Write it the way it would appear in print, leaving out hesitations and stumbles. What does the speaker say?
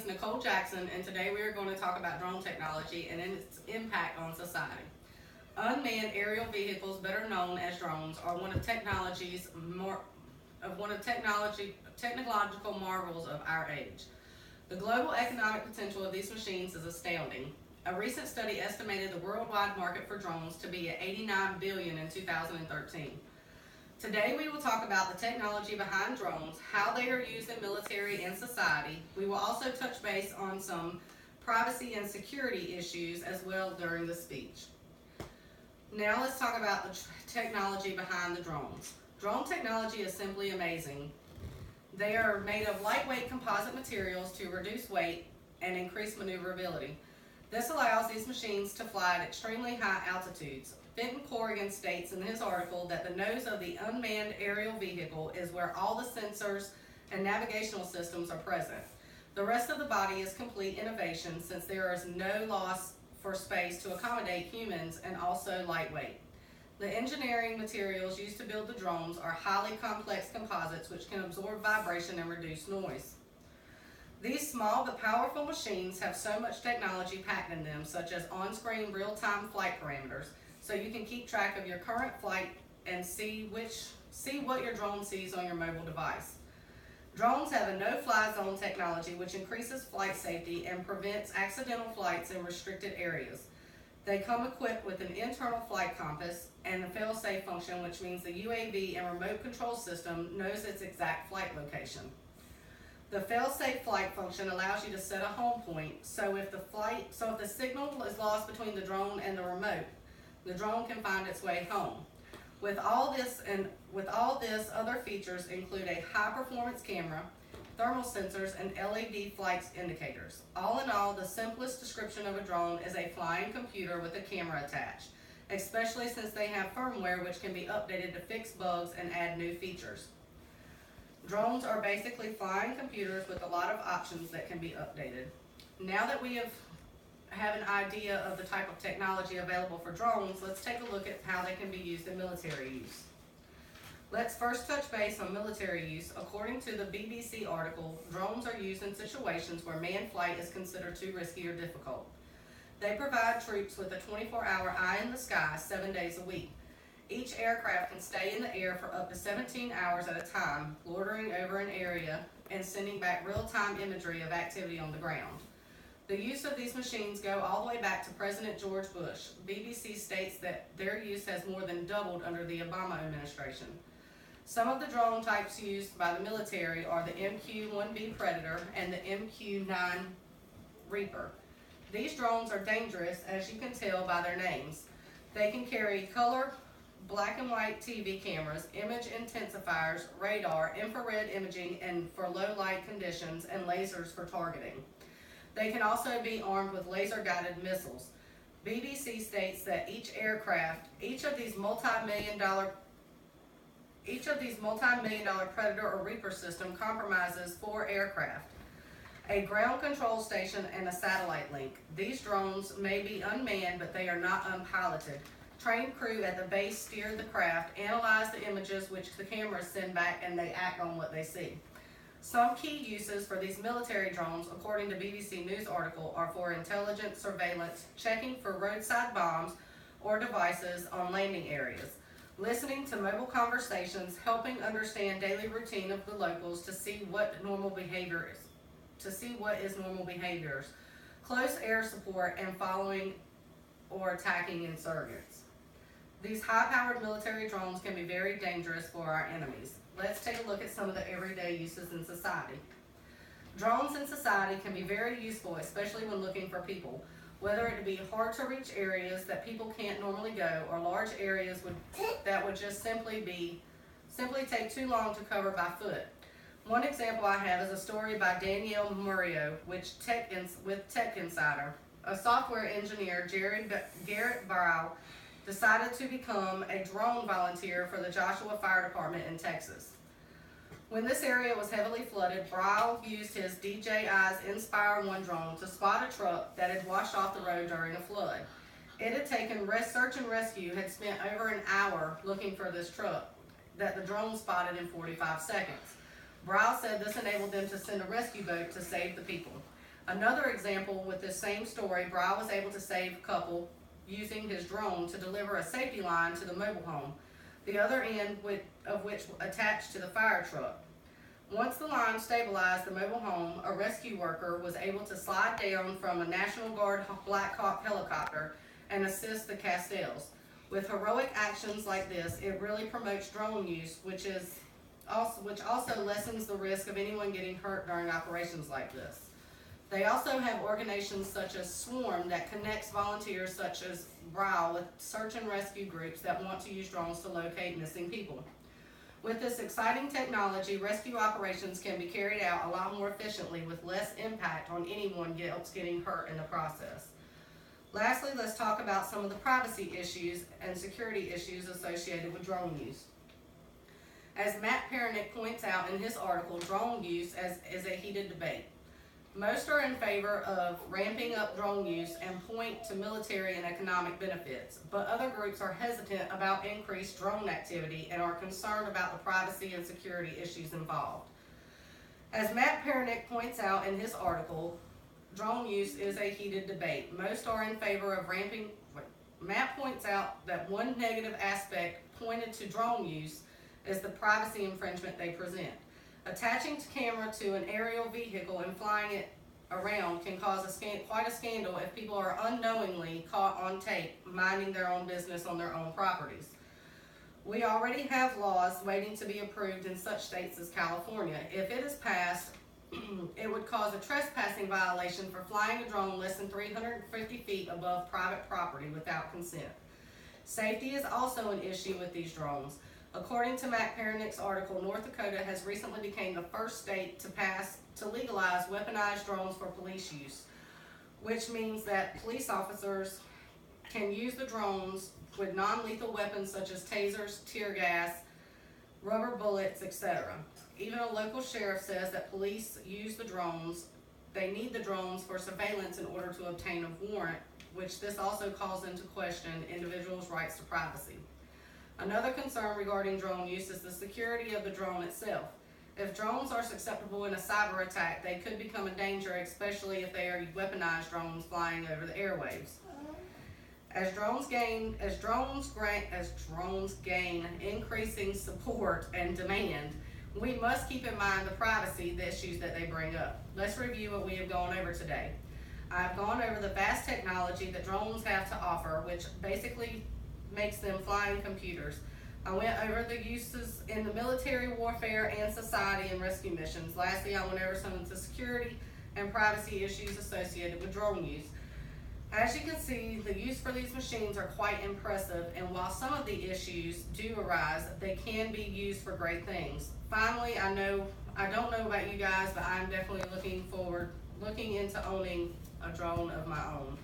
Nicole Jackson, and today we are going to talk about drone technology and its impact on society. Unmanned aerial vehicles, better known as drones, are one of technological marvels of our age. The global economic potential of these machines is astounding. A recent study estimated the worldwide market for drones to be at 89 billion in 2013. Today we will talk about the technology behind drones, how they are used in military and society. We will also touch base on some privacy and security issues as well during the speech. Now let's talk about the technology behind the drones. Drone technology is simply amazing. They are made of lightweight composite materials to reduce weight and increase maneuverability. This allows these machines to fly at extremely high altitudes. Fenton Corrigan states in his article that the nose of the unmanned aerial vehicle is where all the sensors and navigational systems are present. The rest of the body is complete innovation since there is no loss for space to accommodate humans and also lightweight. The engineering materials used to build the drones are highly complex composites which can absorb vibration and reduce noise. These small but powerful machines have so much technology packed in them, such as on-screen real-time flight parameters, so you can keep track of your current flight and see what your drone sees on your mobile device. Drones have a no-fly zone technology which increases flight safety and prevents accidental flights in restricted areas. They come equipped with an internal flight compass and a fail-safe function, which means the UAV and remote control system knows its exact flight location. The fail-safe flight function allows you to set a home point, so if the signal is lost between the drone and the remote, the drone can find its way home. With all this, other features include a high-performance camera, thermal sensors, and LED flight indicators. All in all, the simplest description of a drone is a flying computer with a camera attached, especially since they have firmware which can be updated to fix bugs and add new features. Drones are basically flying computers with a lot of options that can be updated. Now that we have an idea of the type of technology available for drones, let's take a look at how they can be used in military use. Let's first touch base on military use. According to the BBC article, drones are used in situations where manned flight is considered too risky or difficult. They provide troops with a 24-hour eye in the sky 7 days a week. Each aircraft can stay in the air for up to 17 hours at a time, loitering over an area and sending back real-time imagery of activity on the ground. The use of these machines go all the way back to President George Bush. BBC states that their use has more than doubled under the Obama administration. Some of the drone types used by the military are the MQ-1B Predator and the MQ-9 Reaper. These drones are dangerous, as you can tell by their names. They can carry color, black and white TV cameras, image intensifiers, radar, infrared imaging, and for low light conditions, and lasers for targeting. They can also be armed with laser-guided missiles. BBC states that each of these multi-million dollar Predator or Reaper system compromises 4 aircraft, a ground control station, and a satellite link. These drones may be unmanned, but they are not unpiloted. Trained crew at the base steer the craft, analyze the images which the cameras send back, and they act on what they see. Some key uses for these military drones, according to BBC News article, are for intelligence, surveillance, checking for roadside bombs or devices on landing areas, listening to mobile conversations, helping understand daily routine of the locals to see what is normal behaviors, close air support, and following or attacking insurgents. These high-powered military drones can be very dangerous for our enemies. Let's take a look at some of the everyday uses in society. Drones in society can be very useful, especially when looking for people, whether it be hard to reach areas that people can't normally go, or large areas that would just simply take too long to cover by foot. One example I have is a story by Danielle Murillo with Tech Insider. A software engineer, Garrett Brow, decided to become a drone volunteer for the Joshua Fire Department in Texas. When this area was heavily flooded, Brow used his DJI's Inspire 1 drone to spot a truck that had washed off the road during a flood. It had taken search and rescue had spent over an hour looking for this truck that the drone spotted in 45 seconds. Brow said this enabled them to send a rescue boat to save the people. Another example with this same story, Bry was able to save a couple using his drone to deliver a safety line to the mobile home, the other end of which attached to the fire truck. Once the line stabilized the mobile home, a rescue worker was able to slide down from a National Guard Black Hawk helicopter and assist the Castells. With heroic actions like this, it really promotes drone use, which also lessens the risk of anyone getting hurt during operations like this. They also have organizations such as Swarm that connects volunteers such as Bry with search and rescue groups that want to use drones to locate missing people. With this exciting technology, rescue operations can be carried out a lot more efficiently with less impact on anyone else getting hurt in the process. Lastly, let's talk about some of the privacy issues and security issues associated with drone use. As Matt Pernick points out in his article, drone use is a heated debate. Most are in favor of ramping up drone use and point to military and economic benefits, but other groups are hesitant about increased drone activity and are concerned about the privacy and security issues involved. As Matt Pernick points out in his article, drone use is a heated debate. Most are in favor of ramping. Matt points out that one negative aspect pointed to drone use is the privacy infringement they present. Attaching the camera to an aerial vehicle and flying it around can cause quite a scandal if people are unknowingly caught on tape minding their own business on their own properties. We already have laws waiting to be approved in such states as California. If it is passed, it would cause a trespassing violation for flying a drone less than 350 feet above private property without consent. Safety is also an issue with these drones. According to Matt Pernick's article, North Dakota has recently become the first state to legalize weaponized drones for police use, which means that police officers can use the drones with non-lethal weapons such as tasers, tear gas, rubber bullets, etc. Even a local sheriff says that police use the drones. They need the drones for surveillance in order to obtain a warrant, which this also calls into question individuals' rights to privacy. Another concern regarding drone use is the security of the drone itself. If drones are susceptible in a cyber attack, they could become a danger, especially if they are weaponized drones flying over the airwaves. As drones gain increasing support and demand, we must keep in mind the privacy issues that they bring up. Let's review what we have gone over today. I've gone over the vast technology that drones have to offer, which basically makes them flying computers. I went over the uses in the military warfare and society and rescue missions. Lastly, I went over some of the security and privacy issues associated with drone use. As you can see, the use for these machines are quite impressive, and while some of the issues do arise, they can be used for great things. Finally, I don't know about you guys, but I'm definitely looking into owning a drone of my own.